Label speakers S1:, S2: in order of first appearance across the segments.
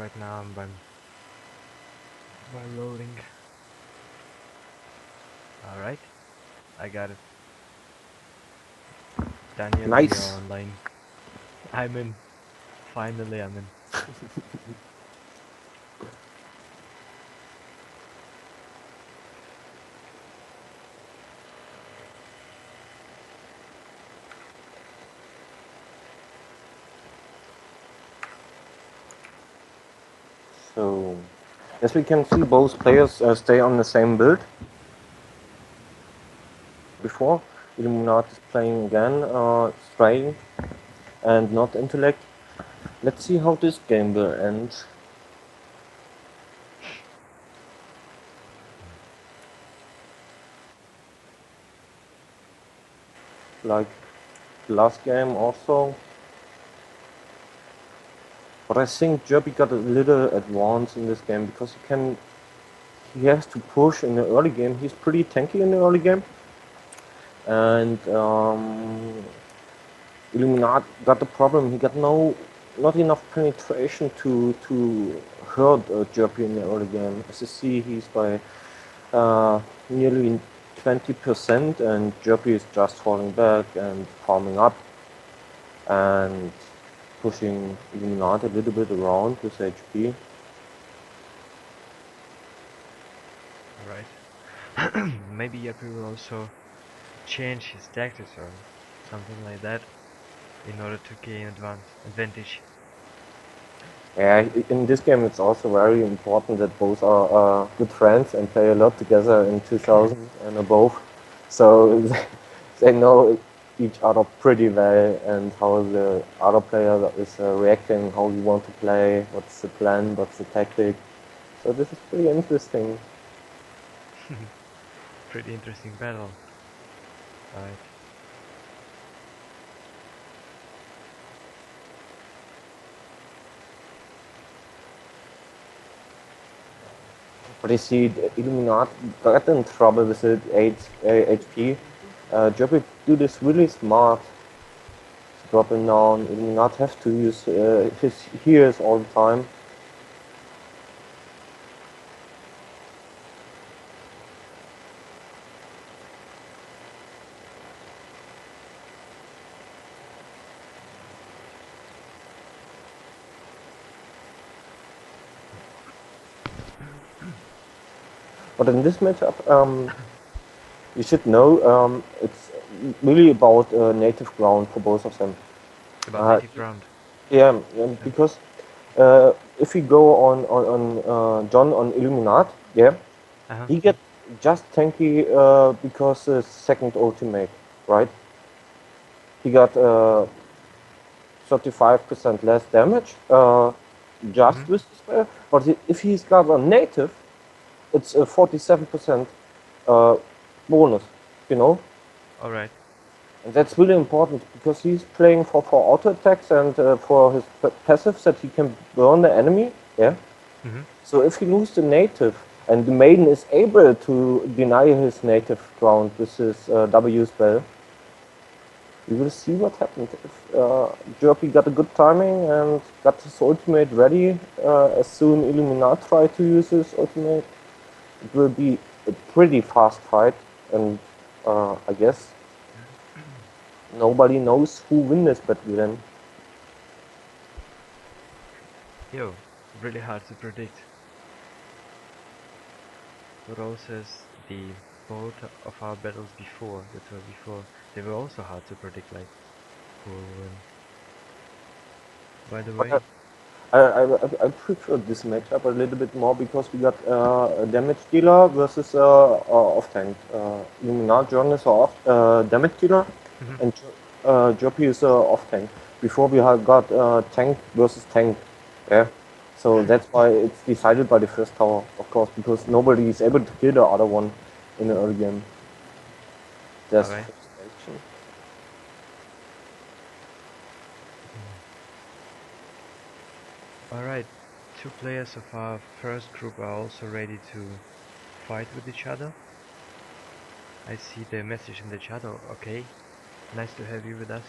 S1: right now by loading. Alright, I got it. Daniel, we are
S2: Nice.
S1: online. I'm in. Finally, I'm in.
S2: So, as we can see, both players stay on the same build. Before, Illuminati is playing again, Straying and not Intellect. Let's see how this game will end. Like the last game also. But I think Jerby got a little advance in this game because he has to push in the early game. He's pretty tanky in the early game. And Illuminat got the problem. He got not enough penetration to hurt Jerby in the early game. As you see, he's by nearly 20%, and Jerby is just falling back and farming up and pushing Illuminati a little bit around with HP.
S1: Alright. Maybe Yappy will also change his tactics or something like that in order to gain advantage.
S2: Yeah, in this game it's also very important that both are good friends and play a lot together in 2000 and above. So they know each other pretty well and how the other player is reacting, how you want to play, what's the plan, what's the tactic. So this is pretty interesting.
S1: Pretty interesting battle. Alright.
S2: But you see, the Illuminati got in trouble with the 8 HP. Jobbik do this really smart, dropping down. Illuminati have to use his heals all the time. But in this matchup, you should know it's really about native ground for both of them.
S1: About
S2: Uh,
S1: native ground.
S2: yeah,
S1: Yeah.
S2: because if we go on John on Illuminat, yeah,
S1: Uh-huh.
S2: he get just tanky because his second ultimate, right? He got 35% less damage just
S1: Mm-hmm.
S2: with the spell. But if he's got a native, it's a 47% uh, bonus, you know?
S1: Alright.
S2: And that's really important because he's playing for auto attacks and for his passives that he can burn the enemy. Yeah.
S1: Mm-hmm.
S2: So if he loses the native and the maiden is able to deny his native ground with his W spell, we will see what happened. If Jerpy got a good timing and got his ultimate ready as soon Illuminat tried to use his ultimate, it will be a pretty fast fight. And I guess nobody knows who win this battle then.
S1: Yo, really hard to predict. But also as the both of our battles before, the tour before, they were also hard to predict, like who will win. By the
S2: But
S1: way,
S2: I prefer this matchup a little bit more because we got a damage dealer versus off tank. Luminar John is a off damage dealer,
S1: mhm,
S2: and Joppy is off tank. Before we have got tank versus tank, yeah. So that's why it's decided by the first tower, of course, because nobody is able to kill the other one in the early game. There's
S1: alright.
S2: first action.
S1: Alright, two players of our first group are also ready to fight with each other. I see the message in the chat. Oh, okay, nice to have you with us.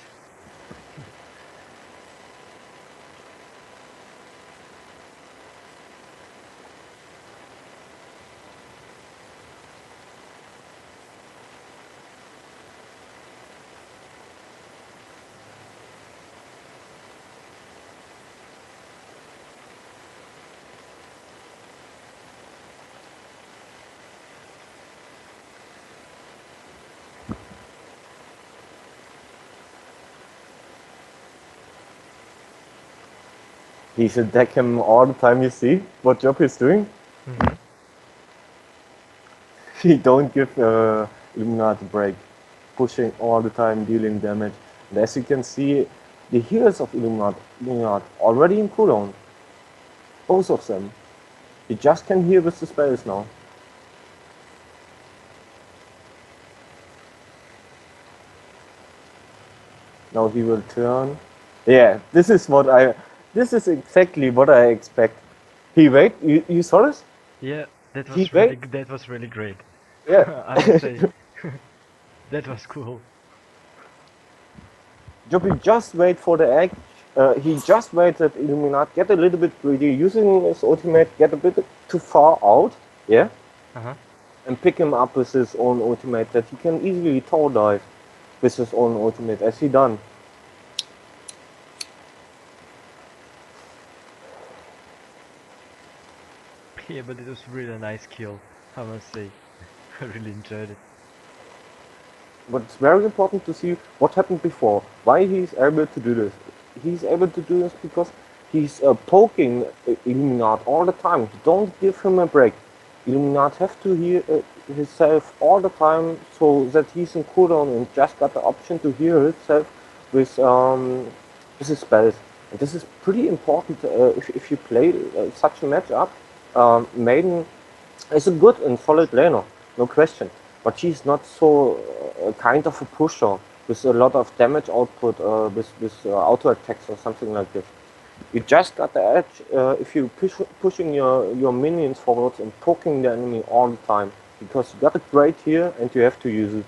S2: He's attack him all the time, you see what job he's doing?
S1: Mm-hmm.
S2: He don't give Illuminati a break. Pushing all the time, dealing damage. And as you can see, the heroes of Illuminati already in cooldown. Both of them. You just can heal with the spells now. Now he will turn. Yeah, this is exactly what I expect. He wait, you saw this?
S1: Yeah,
S2: He wait.
S1: that was really great.
S2: Yeah.
S1: I would say that was cool.
S2: Joppy just wait for the egg. He just waits that Illuminati get a little bit greedy, using his ultimate, get a bit too far out, yeah,
S1: Uh-huh.
S2: and pick him up with his own ultimate that he can easily tower dive with his own ultimate, as he done.
S1: Yeah, but it was really a nice kill, I must say. I really enjoyed it.
S2: But it's very important to see what happened before. Why he's able to do this. He's able to do this because he's poking Illuminati all the time. Don't give him a break. Illuminati have to heal himself all the time so that he's in cooldown and just got the option to heal himself with his spells. And this is pretty important if you play such a matchup. Maiden is a good and solid laner, no question. But she's not so kind of a pusher with a lot of damage output with auto attacks or something like this. You just got the edge if you pushing your minions forwards and poking the enemy all the time, because you got it great here and you have to use it.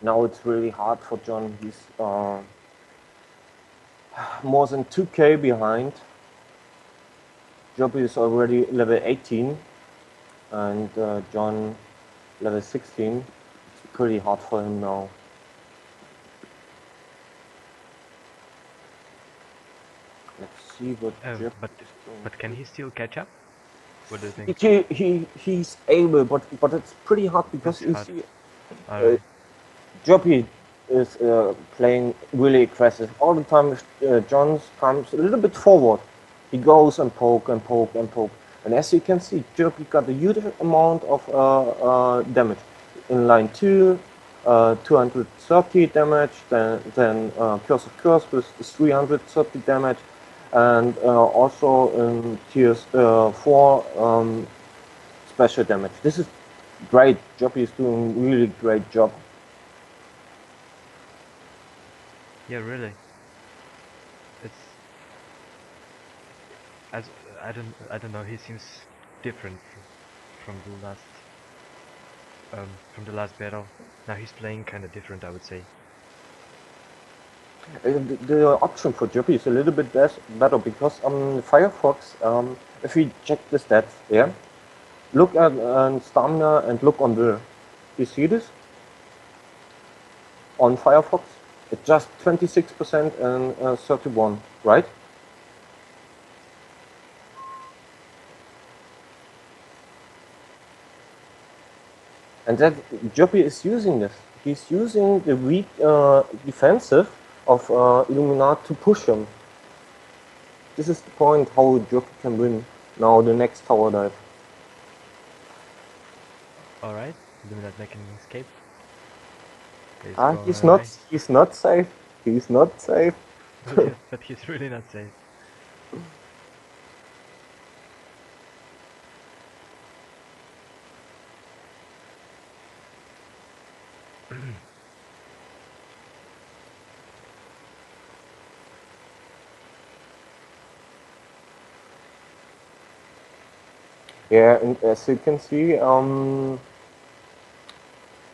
S2: Now it's really hard for John. He's more than 2k behind. Joppy is already level 18 and John level 16. It's pretty hard for him now. Let's see what
S1: But can he still catch up? What do you think?
S2: he's able, but it's pretty hard because
S1: It's
S2: you
S1: hard.
S2: see
S1: Alright.
S2: Joppy is playing really aggressive all the time. John comes a little bit forward. He goes and poke and poke and poke. And as you can see, Joppy got a huge amount of damage. In line 2, 230 damage, then Curse of Curse with 330 damage, and also in tiers 4 special damage. This is great. Joppy is doing a really great job.
S1: Yeah, really. It's as I don't know. He seems different from the last battle. Now he's playing kind of different, I would say.
S2: The option for Joppy is a little bit better because on Firefox, if we check the stats, yeah, look at stamina and look on the. You see this? On Firefox, it's just 26% and 31, right? And that Joppy is using this. He's using the weak defensive of Illuminati to push him. This is the point how Joppy can win now the next tower dive.
S1: Alright, Illuminati making an escape.
S2: He's not safe. He's not safe.
S1: But he's really not safe.
S2: Yeah, and as you can see,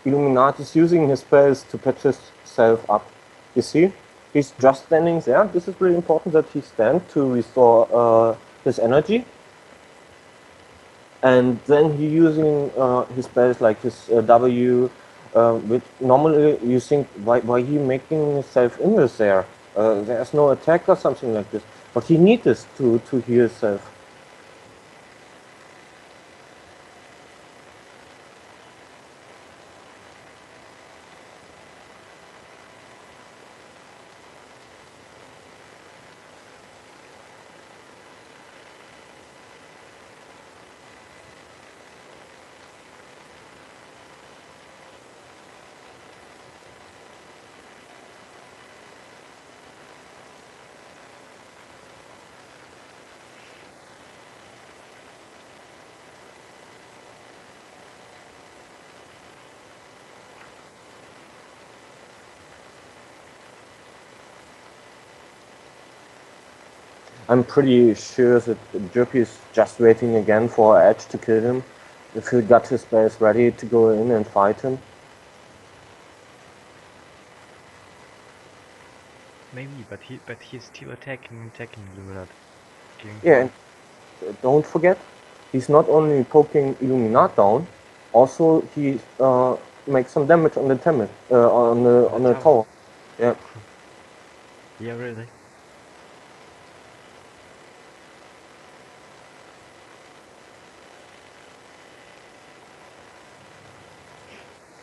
S2: Illuminati is using his spells to patch himself up. You see, he's just standing there. This is really important that he stands to restore his energy. And then he using his spells like his W, which normally you think why he making himself invis there? There's no attack or something like this. But he needs this to heal himself. I'm pretty sure that Jerpy is just waiting again for Edge to kill him. If he got his space ready to go in and fight him.
S1: Maybe, but he's still attacking Illuminat.
S2: Yeah, and don't forget, he's not only poking Illuminat down, also he makes some damage on the on the tower. Yeah.
S1: Yeah, really.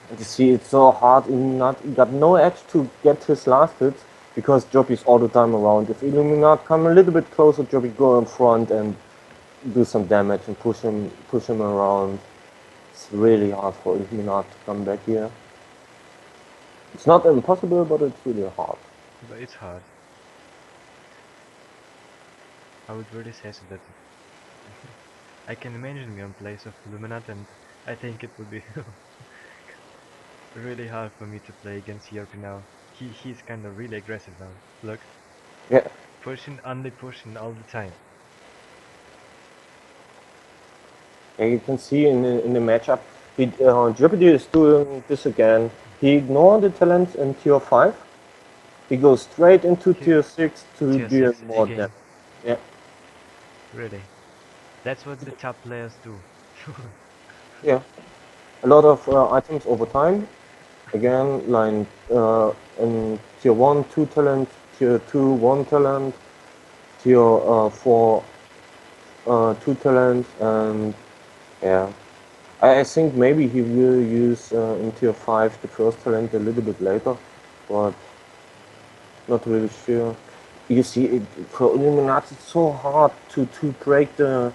S2: And you see, it's so hard. Illuminat got no edge to get his last hits because Joppy's all the time around. If Illuminat come a little bit closer, Joppy go in front and do some damage and push him around. It's really hard for Illuminat to come back here. It's not impossible, but it's really hard.
S1: But it's hard. I would really say so that I can imagine me on place of Illuminat, and I think it would be really hard for me to play against ERP now. He's kind of really aggressive now. Look.
S2: Yeah.
S1: Pushing, only pushing all the time.
S2: Yeah, you can see in the matchup, Jeopardy is doing this again. He ignored the talents in tier 5. He goes straight into tier 6 to
S1: Tier
S2: deal
S1: 6
S2: more
S1: again.
S2: damage. Yeah.
S1: Really. That's what the top players do.
S2: Yeah. A lot of items over time. Again, like in tier 1, 2 talent, tier 2, 1 talent, tier 4, 2 talent, and yeah. I think maybe he will use in tier 5 the first talent a little bit later, but not really sure. You see, for Illuminati, it's so hard to break the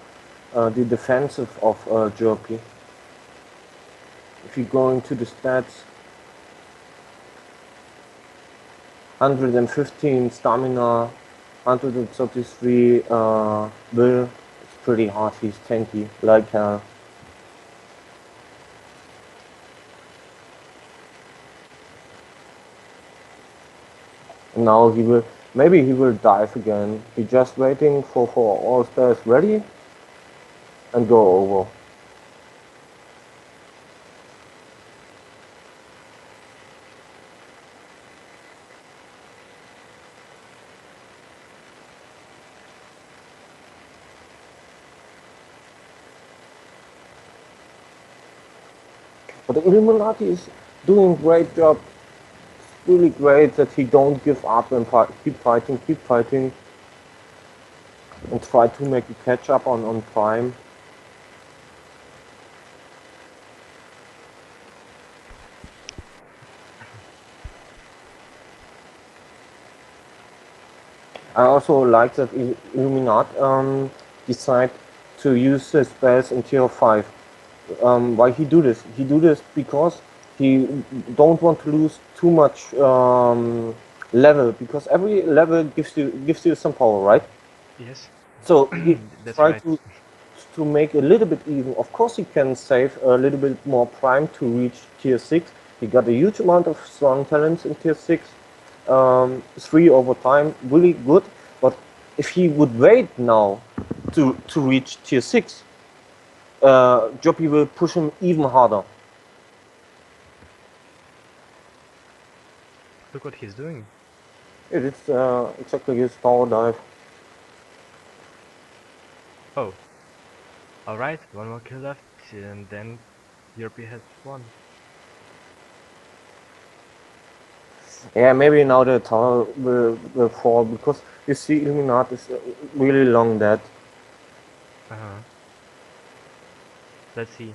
S2: defensive of Jerpy. If you go into the stats, 115 stamina, 133 will. It's pretty hard. He's tanky, like now he will. Maybe he will dive again. He's just waiting for all spells ready and go over. But the Illuminati is doing a great job. It's really great that he don't give up and keep fighting, and try to make a catch up on Prime. I also like that Illuminat decide to use the spells in tier 5. Why he do this? He do this because he don't want to lose too much level, because every level gives you some power, right?
S1: Yes.
S2: So he
S1: That's
S2: try
S1: right.
S2: to make a little bit even. Of course, he can save a little bit more prime to reach tier 6. He got a huge amount of strong talents in tier 6. 3 over time, really good. But if he would wait now to reach tier 6, Joppy will push him even harder.
S1: Look what he's doing.
S2: It is exactly his power dive.
S1: Oh. Alright, one more kill left, and then Europe has won.
S2: Yeah, maybe now the tower will fall because you see Illuminati is really long dead.
S1: Uh-huh. Let's see.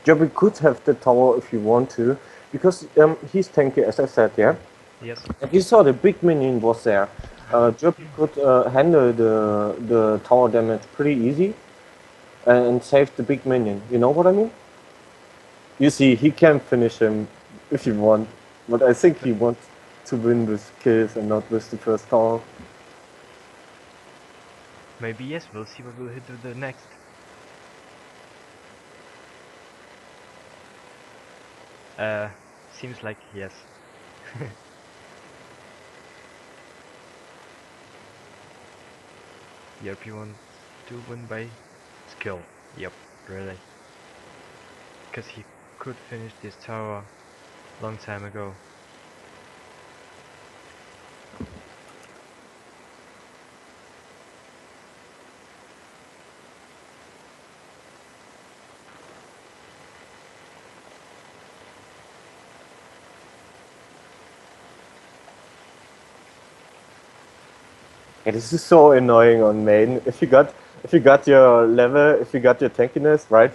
S2: Joby could have the tower if you want to, because he's tanky as I said, yeah?
S1: Yes.
S2: And you saw the big minion was there. Joby could handle the tower damage pretty easy and save the big minion. You know what I mean? You see, he can finish him if you want, but I think he wants to win with kills and not with the first tower.
S1: Maybe yes, we'll see what we'll hit with the next. Seems like yes. Yep, you want to win by skill. Yep, really. Because he could finish this tower long time ago.
S2: Yeah, this is so annoying on main. If you got your level, if you got your tankiness, right?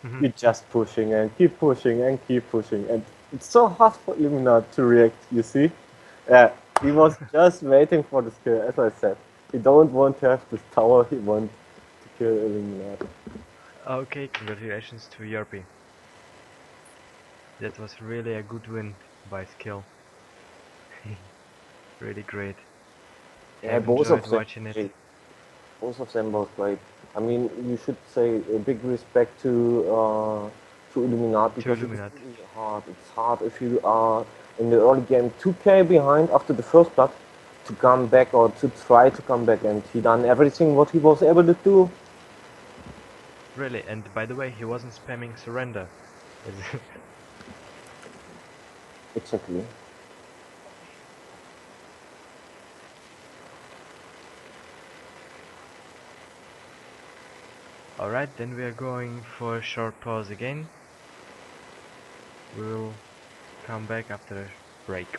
S1: Mhm.
S2: You're just pushing and keep pushing and keep pushing, and it's so hard for Illumina to react. You see? Yeah, he was just waiting for the skill, as I said. He don't want to have this tower. He want to kill Illumina.
S1: Okay, congratulations to Yerpi. That was really a good win by skill. Really great.
S2: Yeah,
S1: Have
S2: both
S1: enjoyed
S2: of them.
S1: watching it.
S2: Both of them both great. I mean, you should say a big respect to Illuminati
S1: To
S2: because it is
S1: Illuminate.
S2: really hard. It's hard if you are in the early game 2k behind after the first blood to come back or to try to come back, and he done everything what he was able to do.
S1: Really, and by the way, he wasn't spamming surrender.
S2: Exactly.
S1: Alright, then we are going for a short pause again. We'll come back after a break.